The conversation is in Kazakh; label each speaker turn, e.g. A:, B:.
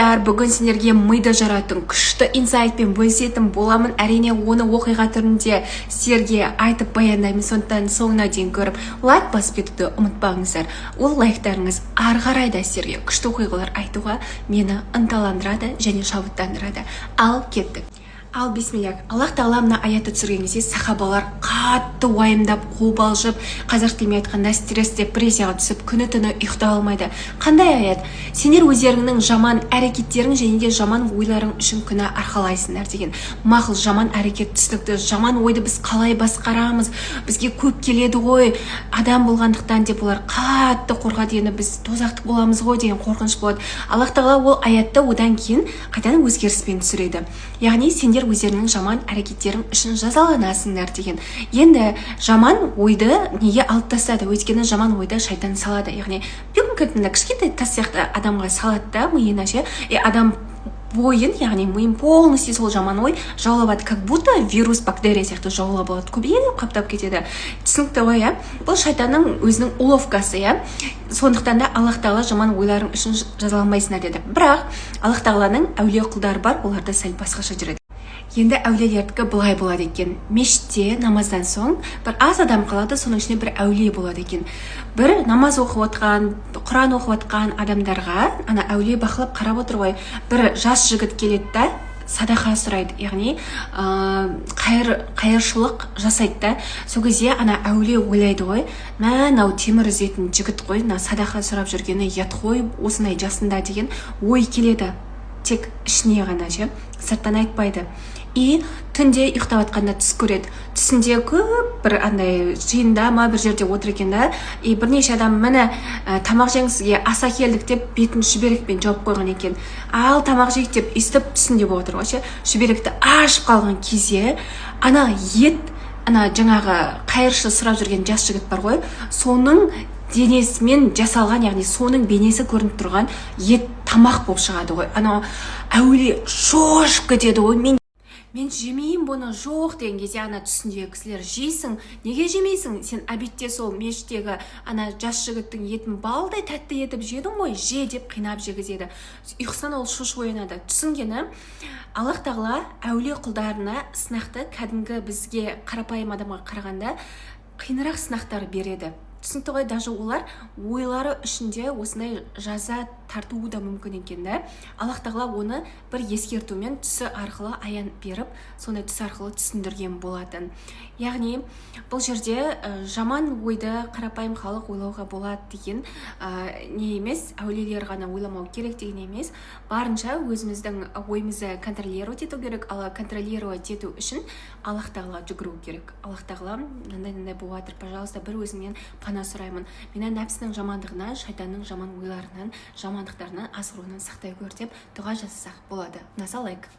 A: достар, бүгін сендерге миды жаратын күшті инсайтпен бөлісетін боламын. Әрине оны оқиға түрінде сіздерге айтып баяндаймын. Сондықтан соңына дейін көріп лайк басып кетуді ұмытпаңыздар. Ол лайктарыңыз ары қарай да сіздерге күшті оқиғалар айтуға мені ынталандырады және шабыттандырады. Ал кеттік. Ал бисмилlah, Аллах тағала мына аятты түсірген кезде сахабалар қатты уайымдап, қобалжып, қазақ тілімен айтқанда стресс, депрессияға түсіп, күні-түні ұйықтай алмайды. Қандай аят? Сендер өздеріңнің жаман әрекеттерің және де жаман ойларың үшін күнә арқалайсыңдар деген. Мақұл, жаман әрекет түсінікті, жаман ойды біз қалай басқарамыз? Бізге көп келеді ғой, адам болғандықтан деп олар қатты қорқады, енді біз тозақтық боламыз ғой деген қорқыныш болады. Аллах тағала ол аятты одан кейін қайтадан өзгеріспен түсіреді. Яғни сендер өздерінің жаман әрекеттерің үшін жазаланасыңдар деген. Енді жаман ойды неге алып тастады? Өйткені жаман ойды шайтан салады. Яғни мүмкін кішкентай тас сияқты адамға салады да миына ше. Адам бойын, яғни миын полностью сол жаман ой жаулап алады, как будто вирус, бактерия сияқты жаулап алады, көбейіп қаптап кетеді. Түсінікті ғой, бұл шайтанның өзінің уловкасы, сондықтан да Аллах тағала жаман ойларың үшін жазаланбайсыңдар деді. Бірақ Аллах тағаланың әулие құлдары бар, оларды сәл басқаша жүреді. Енді әулиелердікі былай болады екен. Мешітте намаздан соң бір аз адам қалады, соның ішінде бір әулие болады екен. Бір намаз оқып отқан, Құран оқып отқан адамдарға ана әулие бақылап қарап отыр ғой. Бір жас жігіт келеді да, садақа сұрайды, яғни қайыршылық жасайды да. Сол кезде ана әулие ойлайды ғой, мынау темір үзетін жігіт қой, садақа сұрап жүргені ұят қой, осындай жасында деген ой келеді. Тек ішіне ғана ше, сырттан айтпайды. И түнде ұйықтап жатқанда түс көреді. Түсінде көп бір андай жиында ма бір жерде отыр екен да, и бірнеше адам міне тамақ жеңіз, сізге аса келдік деп бетін шүберекпен жауып қойған екен. Ал тамақ жейік деп өйстіп түсінде болып отыр ғой ше. Шүберекті ашып қалған кезде ана ет, ана жаңағы қайыршы сұрап жүрген жас жігіт бар ғой, соның денесімен жасалған, яғни соның бейнесі көрініп тұрған ет тамақ болып шығады ғой. Ана әулие шошып кетеді ғой. Мен жемеймін бұны, жоқ деген кезде ана түсіндегі кісілер, жейсің, неге жемейсің? Сен әбетте сол мешіттегі ана жас жігіттің етін балдай тәтті етіп жедің ғой, же деп қинап жегізеді. Ұйқысынан ол шошып оянады. Түсінгені, Аллах тағала әулие құлдарына сынақты кәдімгі бізге қарапайым адамға қарағанда қиынырақ сынақтар береді. Түсінікті ғой, даже олар ойлары үшінде осындай жаза тартуы да мүмкін екен да. Аллах тағала оны бір ескертумен түсі арқылы аян беріп, сондай түс арқылы түсіндірген болатын. Яғни бұл жерде жаман ойды қарапайым халық ойлауға болады деген не емес, әулиелер ғана ойламау керек деген емес. Барынша өзіміздің ойымызды контролировать ету керек, ал контролировать ету үшін Аллах тағала жүгіру керек. Аллах тағала мынандай болып жатыр, пожалуйста, бір өзіңнен пана сұраймын. Мені нәпсінің жамандығынан, шайтанның жаман ойларынан, жамандықтарынан, асыруынан сақтай көр деп дұға жасасақ болады. Ұнаса лайк.